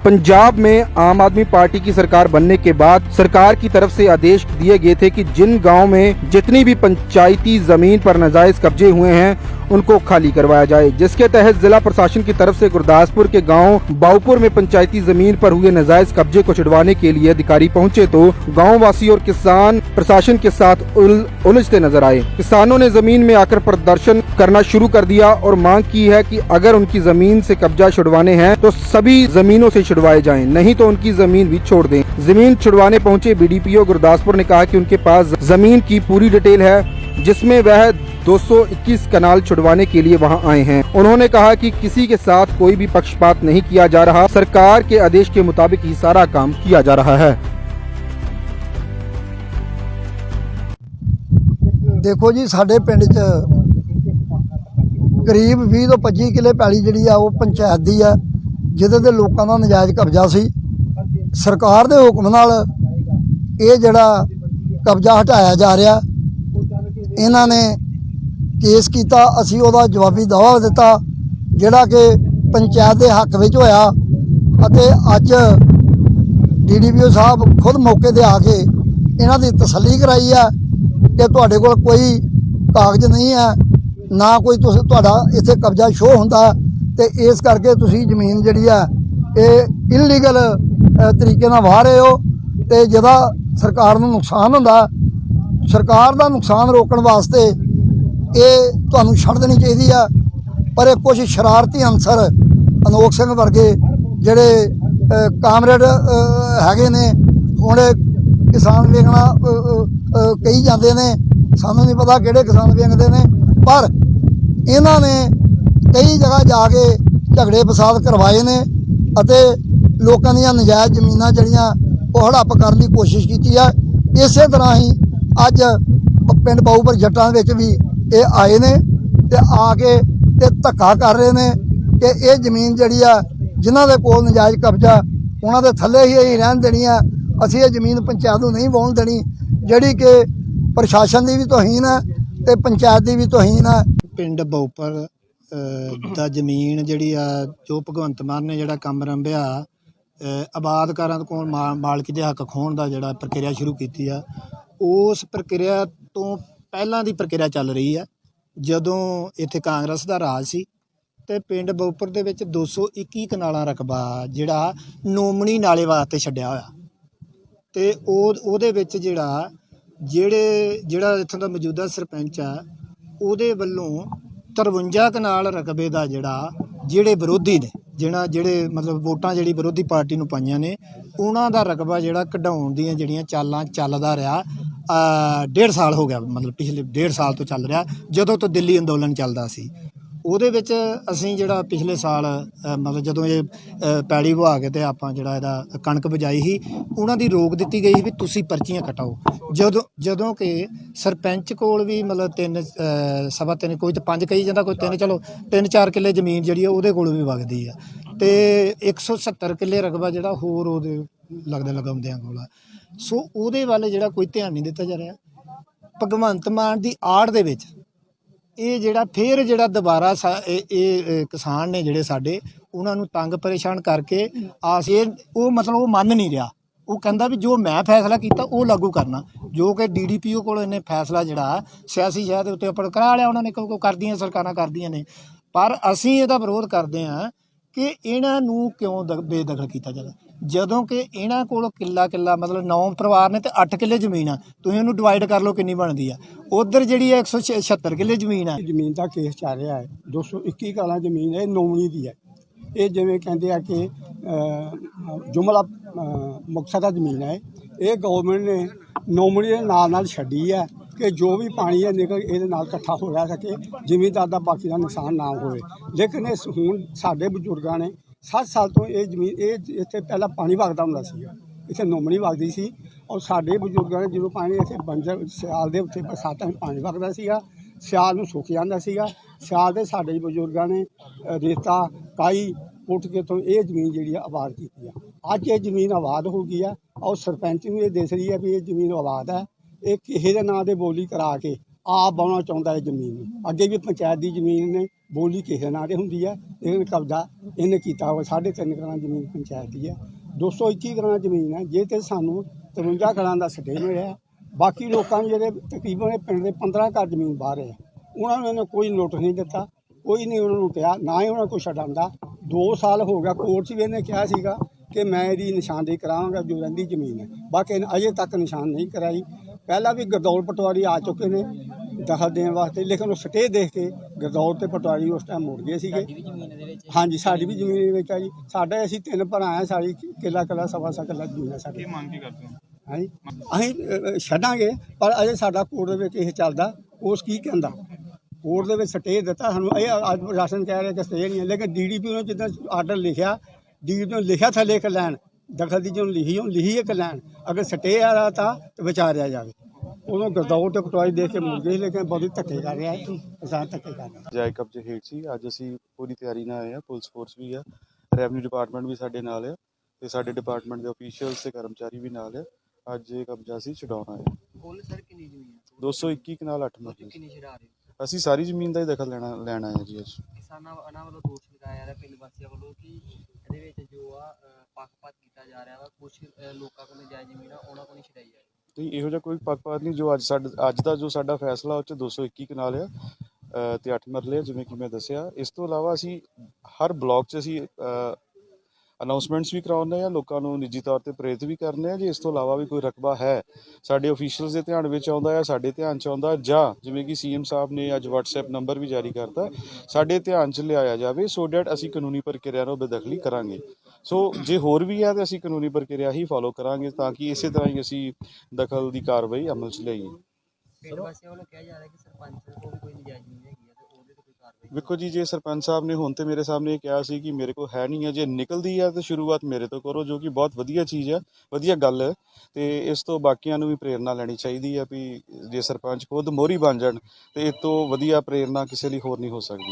पंजाब में आम आदमी पार्टी की सरकार बनने के बाद सरकार की तरफ से आदेश दिए गए थे कि जिन गांव में जितनी भी पंचायती जमीन पर नाजायज कब्जे हुए हैं उनको खाली करवाया जाए, जिसके तहत जिला प्रशासन की तरफ से गुरदासपुर के गांव बाऊपुर में पंचायती जमीन पर हुए नाजायज कब्जे को छुड़वाने के लिए अधिकारी पहुंचे तो गाँव वासी और किसान प्रशासन के साथ उलझते नजर आए। किसानों ने जमीन में आकर प्रदर्शन करना शुरू कर दिया और मांग की है कि अगर उनकी जमीन से कब्जा छुड़वाने हैं तो सभी जमीनों से छुड़वाए जाएं, नहीं तो उनकी जमीन भी छोड़ दें। जमीन छुड़वाने पहुंचे बीडीपीओ गुरदासपुर ने कहा कि उनके पास जमीन की पूरी डिटेल है, जिसमें वह 221 कनाल छुड़वाने के लिए वहां आए हैं। उन्होंने कहा कि किसी के साथ कोई भी पक्षपात नहीं किया जा रहा, सरकार के आदेश के मुताबिक ही सारा काम किया जा रहा है। देखो जी, साडे पिंड च करीब 20 ਤੋਂ 25 किले पैली जिहड़ी आ ਉਹ पंचायत दी आ, ਜਿਹਦੇ ਤੇ ਲੋਕਾਂ ਦਾ ਨਜਾਇਜ਼ ਕਬਜ਼ਾ ਸੀ। ਸਰਕਾਰ ਦੇ ਹੁਕਮ ਨਾਲ ਇਹ ਜਿਹੜਾ ਕਬਜ਼ਾ ਹਟਾਇਆ ਜਾ ਰਿਹਾ। ਇਹਨਾਂ ਨੇ ਕੇਸ ਕੀਤਾ, ਅਸੀਂ ਉਹਦਾ ਜਵਾਬੀ ਦਾਅਵਾ ਦਿੱਤਾ ਜਿਹੜਾ ਕਿ ਪੰਚਾਇਤ ਦੇ ਹੱਕ ਵਿੱਚ ਹੋਇਆ ਅਤੇ ਅੱਜ ਡੀਡੀਪੀਓ ਸਾਹਿਬ ਖੁਦ ਮੌਕੇ ਤੇ ਆ ਕੇ ਇਹਨਾਂ ਦੀ ਤਸੱਲੀ ਕਰਾਈ ਆ कि तुहाडे कोल कोई कागज नहीं है, ना कोई तुहाडा इत्थे कब्जा शो हुंदा, ते इस करके तुसीं जमीन जिहड़ी है ये इलीगल तरीके नाल वाह रहे हो ते जिहदा सरकार नूं नुकसान हुंदा। सरकार दा नुकसान रोकण वास्ते ये तुहानूं छड्ड देनी चाहीदी आ, पर कुछ शरारती अंसर अनोख सिंह वर्गे जिहड़े कामरेड हैगे ने हुण किसान वेखना कही जाते ने, सानू नहीं पता किहड़े किसान वेखते ने, पर इन्हां ने कई जगह जाके झगड़े फसाद करवाए ने अते लोकां दीयां नजायज़ जमीनां जिहड़ियां ओह हड़प करन दी कोशिश कीती है। इस तरह ही अज पिंड बाऊपुर जट्टां विच भी ये आए ने ते आके ते धक्का कर रहे ने कि ये जमीन जिहड़ी आ जिन्हां दे कोल नजायज़ कब्जा उन्हां दे थल्ले ही रहन देनी आ, असीं ये जमीन पंचायत नूं नहीं वाहण देनी, जिहड़ी कि प्रशासन की भी तौहीन है ते पंचायत की भी तौहीन है। पिंड बाऊपुर दा जमीन जिहड़ी आ जो भगवंत मान ने जिहड़ा काम रंभिया आबादकारां कोल मालकी दे हक खोण दा जिहड़ा प्रक्रिया शुरू कीती आ, उस प्रक्रिया तो पहलां दी प्रक्रिया चल रही है। जदों इत्थे कांग्रेस दा राज सी ते पिंड बाऊपुर दे विच 221 कनालां रकबा जिहड़ा नोमणी नाले वास्ते छड्डिया होया ते ਉਹਦੇ ਵਿੱਚ ਜਿਹੜਾ ਇੱਥੋਂ ਦਾ ਮੌਜੂਦਾ ਸਰਪੰਚ ਆ ਉਹਦੇ ਵੱਲੋਂ 53 ਕਨਾਲ ਰਕਬੇ ਦਾ ਜਿਹੜੇ ਵਿਰੋਧੀ ਨੇ ਜਿਹੜੇ ਮਤਲਬ ਵੋਟਾਂ ਜਿਹੜੀ ਵਿਰੋਧੀ ਪਾਰਟੀ ਨੂੰ ਪਾਈਆਂ ਨੇ ਉਹਨਾਂ ਦਾ ਰਕਬਾ ਜਿਹੜਾ ਕਢਾਉਣ ਦੀਆਂ ਜਿਹੜੀਆਂ ਚਾਲਾਂ ਚੱਲਦਾ ਰਿਹਾ 1.5 ਸਾਲ ਹੋ ਗਿਆ, ਮਤਲਬ ਪਿਛਲੇ 1.5 ਸਾਲ ਤੋਂ ਚੱਲ ਰਿਹਾ ਜਦੋਂ ਤੋਂ ਦਿੱਲੀ ਅੰਦੋਲਨ ਚੱਲਦਾ ਸੀ। ਉਹਦੇ ਵਿੱਚ ਅਸੀਂ ਜਿਹੜਾ ਪਿਛਲੇ ਸਾਲ ਮਤਲਬ ਜਦੋਂ ਇਹ ਪੈਲੀ ਵਹਾ ਕੇ ਤੇ ਆਪਾਂ ਜਿਹੜਾ ਇਹਦਾ ਕਣਕ ਬਜਾਈ ਸੀ ਉਹਨਾਂ ਦੀ ਰੋਕ ਦਿੱਤੀ ਗਈ ਵੀ ਤੁਸੀਂ ਪਰਚੀਆਂ ਕਟਾਓ। ਜਦੋਂ ਕਿ ਸਰਪੰਚ ਕੋਲ ਵੀ ਮਤਲਬ 3.5 ਕੋਈ ਤਾਂ 5 ਕਹੀ ਜਾਂਦਾ, ਕੋਈ 3, ਚਲੋ 3-4 ਕਿੱਲੇ ਜ਼ਮੀਨ ਜਿਹੜੀ ਆ ਉਹਦੇ ਕੋਲ ਵੀ ਵਗਦੀ ਆ ਤੇ 170 ਕਿੱਲੇ ਰਕਬਾ ਜਿਹੜਾ ਹੋਰ ਉਹਦੇ ਲਗਾਉਂਦਿਆਂ ਕੋਲ ਆ। ਸੋ ਉਹਦੇ ਵੱਲ ਜਿਹੜਾ ਕੋਈ ਧਿਆਨ ਨਹੀਂ ਦਿੱਤਾ ਜਾ ਰਿਹਾ। ਭਗਵੰਤ ਮਾਨ ਦੀ ਆੜ ਦੇ ਵਿੱਚ ਇਹ ਜਿਹੜਾ ਫਿਰ ਜਿਹੜਾ ਦੁਬਾਰਾ ਇਹ ਕਿਸਾਨ ਨੇ ਜਿਹੜੇ ਸਾਡੇ ਉਹਨਾਂ ਨੂੰ ਤੰਗ ਪਰੇਸ਼ਾਨ ਕਰਕੇ ਉਹ ਮਤਲਬ ਉਹ ਮੰਨ ਨਹੀਂ ਰਿਹਾ। ਉਹ ਕਹਿੰਦਾ ਵੀ ਜੋ ਮੈਂ ਫੈਸਲਾ ਕੀਤਾ ਉਹ ਲਾਗੂ ਕਰਨਾ, ਜੋ ਕਿ ਡੀਡੀਪੀਓ ਕੋਲ ਇਹਨੇ ਫੈਸਲਾ ਜਿਹੜਾ ਸਿਆਸੀ ਸ਼ਹਿਰ ਦੇ ਉੱਤੇ ਆਪਾਂ ਕਰਾ ਲਿਆ, ਉਹਨਾਂ ਨੇ ਕਿਉਂ ਕਰਦੀਆਂ ਸਰਕਾਰਾਂ ਕਰਦੀਆਂ ਨੇ। ਪਰ ਅਸੀਂ ਇਹਦਾ ਵਿਰੋਧ ਕਰਦੇ ਹਾਂ ਕਿ ਇਹਨਾਂ ਨੂੰ ਕਿਉਂ ਬੇਦਖਲ ਕੀਤਾ ਜਾਵੇ, ਜਦੋਂ ਕਿ ਇਹਨਾਂ ਕੋਲ ਕਿੱਲਾ ਮਤਲਬ 9 ਪਰਿਵਾਰ ਨੇ ਤੇ 8 ਕਿੱਲੇ ਜ਼ਮੀਨ ਆ, ਤੁਸੀਂ ਉਹਨੂੰ ਡਿਵਾਈਡ ਕਰ ਲਓ ਕਿੰਨੀ ਬਣਦੀ ਆ। ਉਧਰ ਜਿਹੜੀ ਹੈ 176 ਕਿੱਲੇ ਜ਼ਮੀਨ ਆ। ਜ਼ਮੀਨ ਦਾ ਕੇਸ ਚੱਲ ਰਿਹਾ ਹੈ, 221 ਕਨਾਲਾਂ ਜ਼ਮੀਨ ਹੈ, ਨੋਮਣੀ ਦੀ ਹੈ। ਇਹ ਜਿਵੇਂ ਕਹਿੰਦੇ ਆ ਕਿ ਜੁਮਲਾ ਮੁਕਤਸਰ ਦਾ ਜ਼ਮੀਨ ਹੈ, ਇਹ ਗਵਰਨਮੈਂਟ ਨੇ ਨੋਮਣੀ ਦੇ ਨਾਲ ਛੱਡੀ ਹੈ ਕਿ ਜੋ ਵੀ ਪਾਣੀ ਹੈ ਨਿਕਲ ਇਹਦੇ ਨਾਲ ਇਕੱਠਾ ਹੋ ਰਿਹਾ ਸਕੇ, ਜ਼ਿਮੀਂਦਾਰ ਦਾ ਬਾਕੀ ਦਾ ਨੁਕਸਾਨ ਨਾ ਹੋਵੇ। ਲੇਕਿਨ ਇਹ ਹੁਣ ਸਾਡੇ ਬਜ਼ੁਰਗਾਂ ਨੇ 60 ਸਾਲ ਤੋਂ ਇਹ ਜ਼ਮੀਨ ਇੱਥੇ ਪਹਿਲਾਂ ਪਾਣੀ ਵਗਦਾ ਹੁੰਦਾ ਸੀ, ਇੱਥੇ ਨੋਮਣੀ ਵਗਦੀ ਸੀ ਔਰ ਸਾਡੇ ਬਜ਼ੁਰਗਾਂ ਨੇ ਜਦੋਂ ਪਾਣੀ ਇੱਥੇ ਬੰਜਰ ਸਿਆਲ ਦੇ ਉੱਤੇ ਬਰਸਾਤਾਂ ਵਿੱਚ ਪਾਣੀ ਵਗਦਾ ਸੀਗਾ, ਸਿਆਲ ਨੂੰ ਸੁੱਕ ਜਾਂਦਾ ਸੀਗਾ। ਸਿਆਲ ਦੇ ਸਾਡੇ ਬਜ਼ੁਰਗਾਂ ਨੇ ਰੇਤਾ ਕਾਈ ਪੁੱਟ ਕੇ ਤੋਂ ਇਹ ਜ਼ਮੀਨ ਜਿਹੜੀ ਆ ਆਬਾਦ ਕੀਤੀ ਆ। ਅੱਜ ਇਹ ਜ਼ਮੀਨ ਆਬਾਦ ਹੋ ਗਈ ਆ ਔਰ ਸਰਪੰਚ ਨੂੰ ਇਹ ਦਿਸ ਰਹੀ ਹੈ ਵੀ ਇਹ ਜ਼ਮੀਨ ਆਬਾਦ ਹੈ। ਇਹ ਕਿਸੇ ਦੇ ਨਾਂ 'ਤੇ ਬੋਲੀ ਕਰਾ ਕੇ ਆਪ ਬਾਉਣਾ ਚਾਹੁੰਦਾ ਹੈ ਜ਼ਮੀਨ ਨੂੰ। ਅੱਗੇ ਵੀ ਪੰਚਾਇਤ ਦੀ ਜ਼ਮੀਨ ਨੇ ਬੋਲੀ ਕਿਸੇ ਨਾਂ 'ਤੇ ਹੁੰਦੀ ਹੈ, ਲੇਕਿਨ ਕਬਜ਼ਾ ਇਹਨੇ ਕੀਤਾ ਹੋਇਆ 3.5 ਕਨਾਲ ਜ਼ਮੀਨ ਪੰਚਾਇਤ ਦੀ ਹੈ। 221 ਕਨਾਲ ਜ਼ਮੀਨ ਹੈ, ਜੇ ਤੇ ਸਾਨੂੰ 53 ਕਨਾਲ ਦਾ ਸਟੇ ਮਿਲਿਆ। ਬਾਕੀ ਲੋਕਾਂ ਨੂੰ ਜਿਹੜੇ ਤਕਰੀਬਨ ਪਿੰਡ ਦੇ 15 ਘਰ ਜ਼ਮੀਨ ਬਾਹਰ ਹੈ, ਉਹਨਾਂ ਨੂੰ ਇਹਨੇ ਕੋਈ ਨੋਟਿਸ ਨਹੀਂ ਦਿੱਤਾ, ਕੋਈ ਨਹੀਂ ਉਹਨਾਂ ਨੂੰ ਕਿਹਾ, ਨਾ ਹੀ ਉਹਨਾਂ ਕੋਲ ਛਡਾਉਂਦਾ। 2 ਸਾਲ ਹੋ ਗਿਆ, ਕੋਰਟ 'ਚ ਵੀ ਇਹਨੇ ਕਿਹਾ ਸੀਗਾ ਕਿ ਮੈਂ ਇਹਦੀ ਨਿਸ਼ਾਨਦੇਹੀ ਕਰਾਵਾਂਗਾ ਜੋ ਰਹਿੰਦੀ ਜ਼ਮੀਨ ਹੈ, ਬਾਕੀ ਇਹਨੇ ਅਜੇ ਤੱਕ ਨਿਸ਼ਾਨ ਨਹੀਂ ਕਰਾਈ। ਪਹਿਲਾਂ ਵੀ ਗਰਦੌਲ ਪਟਵਾਰੀ ਆ ਚੁੱਕੇ ਨੇ ਦਖਲ ਦੇਣ ਵਾਸਤੇ, ਲੇਕਿਨ ਉਹ ਸਟੇ ਦੇਖ ਕੇ ਗਰਦੌਲ ਤੇ ਪਟਵਾਰੀ ਉਸ ਟਾਈਮ ਮੁੜ ਗਏ ਸੀਗੇ। ਹਾਂਜੀ, ਸਾਡੀ ਵੀ ਜ਼ਮੀਨ ਦੇ ਵਿੱਚ ਆ ਜੀ। ਸਾਡੇ ਅਸੀਂ 3 ਭਰਾ ਆ, ਸਾਡੀ ਕਿੱਲਾ ਸਵਾ ਕਿੱਲਾ ਜ਼ਮੀਨ ਹੈ ਸਾਡੀ। ਕੀ ਮੰਗ ਕੀ ਕਰਦੇ ਹੋ? ਹਾਂਜੀ, ਅਸੀਂ ਛੱਡਾਂਗੇ, ਪਰ ਅਜੇ ਸਾਡਾ ਕੋਰਟ ਦੇ ਵਿੱਚ ਇਹ ਚੱਲਦਾ। ਉਸ ਕੀ ਕਹਿੰਦਾ, ਕੋਰਟ ਦੇ ਵਿੱਚ ਸਟੇ ਦਿੱਤਾ ਸਾਨੂੰ। ਇਹ ਅੱਜ ਪ੍ਰਸ਼ਾਸਨ ਕਹਿ ਰਿਹਾ ਕਿ ਸਟੇ ਨਹੀਂ ਹੈ, ਲੇਕਿਨ DDP ਨੂੰ ਜਿੱਦਾਂ ਆਰਡਰ ਲਿਖਿਆ, DDP ਨੂੰ ਲਿਖਿਆ ਥੱਲੇ ਇੱਕ ਲਾਈਨ ਦਖਲ ਦੀ ਜੋ ਲਿਖੀ ਇੱਕ ਲਾਈਨ, ਅਗਰ ਸਟੇ ਆ ਰਹਾ ਤਾਂ ਵਿਚਾਰਿਆ ਜਾਵੇ। ਉਦੋਂ ਗਰਦੌਲ ਤੇ ਪਟਵਾਰੀ ਦੇਖ ਕੇ ਮੁੜ ਗਏ, ਲੇਕਿਨ ਬਹੁਤ ਧੱਕੇ ਕਰ ਰਿਹਾ ਹੈ, ਕਿਸਾਨ ਧੱਕੇ ਕਰ ਰਿਹਾ। ਜਾਇਜ਼ ਕਬਜ਼ੇ ਹੇਠ ਸੀ। ਅੱਜ ਅਸੀਂ ਪੂਰੀ ਤਿਆਰੀ ਨਾਲ ਆਏ ਹਾਂ, ਪੁਲਿਸ ਫੋਰਸ ਵੀ ਆ, ਰੈਵਨਿਊ ਡਿਪਾਰਟਮੈਂਟ ਵੀ ਸਾਡੇ ਨਾਲ ਆ, ਤੇ ਸਾਡੇ ਡਿਪਾਰਟਮੈਂਟ ਦੇ ਅਫੀਸ਼ੀਅਲਸ ਤੇ ਕਰਮਚਾਰੀ ਵੀ ਨਾਲ ਆ। ਅੱਜ ਇਹ ਕਬਜ਼ਾ ਅਸੀਂ ਛਡਾਉਣਾ ਹੈ। ਕੁੱਲ ਸਰ ਕਿੰਨੀ ਜ਼ਮੀਨ ਹੈ? 221 ਕਨਾਲ 8 ਮਰਲੇ। ਕਿੰਨੀ ਛਡਾ ਰਹੇ ਹੋ? ਅਸੀਂ ਸਾਰੀ ਜ਼ਮੀਨ ਦਾ ਹੀ ਦਖਲ ਲੈਣਾ ਹੈ ਜੀ ਅੱਜ। ਕਿਸਾਨਾਂ ਵੱਲੋਂ ਦੋਸ਼ ਲਗਾਇਆ ਜਾ ਰਿਹਾ ਪਿੰਡ ਵਾਸੀਆਂ ਵੱਲੋਂ ਕਿ ਇਹਦੇ ਵਿੱਚ ਜੋ ਆ ਪੱਖਪਾਤ ਕੀਤਾ ਜਾ ਰਿਹਾ ਵਾ, ਕੁਝ ਲੋਕਾਂ ਕੋਲ ਨਜਾਇਜ਼ ਜ਼ਮੀਨ ਆ ਉਹਨਾਂ ਕੋਲ ਨਹੀਂ ਛਡਾਈ ਜਾ ਰਹੀ। ਤੇ ਇਹੋ ਜਿਹਾ ਕੋਈ ਪੱਖਪਾਤ ਨਹੀਂ। ਜੋ ਅੱਜ ਦਾ ਜੋ ਸਾਡਾ ਫੈਸਲਾ ਉਹ 'ਚ 221 ਕਨਾਲ ਆ ਤੇ 8 ਮਰਲੇ ਆ, ਜਿਵੇਂ ਕਿ ਮੈਂ ਦੱਸਿਆ। ਇਸ ਤੋਂ ਇਲਾਵਾ ਅਸੀਂ ਹਰ ਬਲਾਕ 'ਚ ਅਸੀਂ ਅਨਾਉਂਸਮੈਂਟਸ ਵੀ ਕਰਾਉਂਦੇ ਆ, ਲੋਕਾਂ ਨੂੰ ਨਿੱਜੀ ਤੌਰ ਤੇ ਪ੍ਰੇਰਿਤ ਵੀ ਕਰਨੇ ਆ। ਜੇ ਇਸ ਤੋਂ ਇਲਾਵਾ ਵੀ ਕੋਈ ਰਕਬਾ ਹੈ ਸਾਡੇ ਅਫੀਸ਼ੀਅਲਸ ਦੇ ਧਿਆਨ ਵਿੱਚ ਆਉਂਦਾ ਹੈ, ਸਾਡੇ ਧਿਆਨ 'ਚ ਆਉਂਦਾ, ਜਾਂ ਜਿਵੇਂ ਕਿ CM ਸਾਹਿਬ ਨੇ ਅੱਜ WhatsApp ਨੰਬਰ ਵੀ ਜਾਰੀ ਕਰਤਾ, ਸਾਡੇ ਧਿਆਨ 'ਚ ਲਿਆਇਆ ਜਾਵੇ, ਸੋ ਡੈਟ ਅਸੀਂ ਕਾਨੂੰਨੀ ਪ੍ਰਕਿਰਿਆ ਨੂੰ ਬੇਦਖਲੀ ਕਰਾਂਗੇ। ਸੋ ਜੇ ਹੋਰ ਵੀ ਹੈ ਤਾਂ ਅਸੀਂ ਕਾਨੂੰਨੀ ਪ੍ਰਕਿਰਿਆ ਹੀ ਫੋਲੋ ਕਰਾਂਗੇ, ਤਾਂ ਕਿ ਇਸੇ ਤਰ੍ਹਾਂ ਹੀ ਅਸੀਂ ਦਖਲ ਦੀ ਕਾਰਵਾਈ ਅਮਲ 'ਚ ਲਿਆਈਏ। ਪਿੰਡ ਵਾਸੀਆਂ ਵੱਲੋਂ ਕਿਹਾ ਜਾ ਰਿਹਾ ਕਿ ਸਰਪੰਚ ਕੋਲ ਵੀ ਕੋਈ ਨਜਾਇਜ਼ ਜ਼ਮੀਨ ਹੈਗੀ ਆ ਤੇ ਉਹਦੇ ਤੇ ਕੋਈ ਕਾਰਵਾਈ। ਵੇਖੋ ਜੀ, ਜੇ ਸਰਪੰਚ ਸਾਹਿਬ ਨੇ ਹੁਣ ਤੇ ਮੇਰੇ ਸਾਹਮਣੇ ਕਿਹਾ ਸੀ ਕਿ ਮੇਰੇ ਕੋਲ ਹੈ ਨਹੀਂ ਹੈ, ਜੇ ਨਿਕਲਦੀ ਹੈ ਤਾਂ ਸ਼ੁਰੂਆਤ ਮੇਰੇ ਤੋਂ ਕਰੋ, ਜੋ ਕਿ ਬਹੁਤ ਵਧੀਆ ਚੀਜ਼ ਹੈ, ਵਧੀਆ ਗੱਲ ਹੈ। ਤੇ ਇਸ ਤੋਂ ਬਾਕੀਆਂ ਨੂੰ ਵੀ ਪ੍ਰੇਰਨਾ ਲੈਣੀ ਚਾਹੀਦੀ ਹੈ ਵੀ ਜੇ ਸਰਪੰਚ ਖੁਦ ਮੋਹਰੀ ਬਣ ਜਾਣ ਤੇ ਇਸ ਤੋਂ ਵਧੀਆ ਪ੍ਰੇਰਨਾ ਕਿਸੇ ਲਈ ਹੋਰ ਨਹੀਂ ਹੋ ਸਕਦੀ।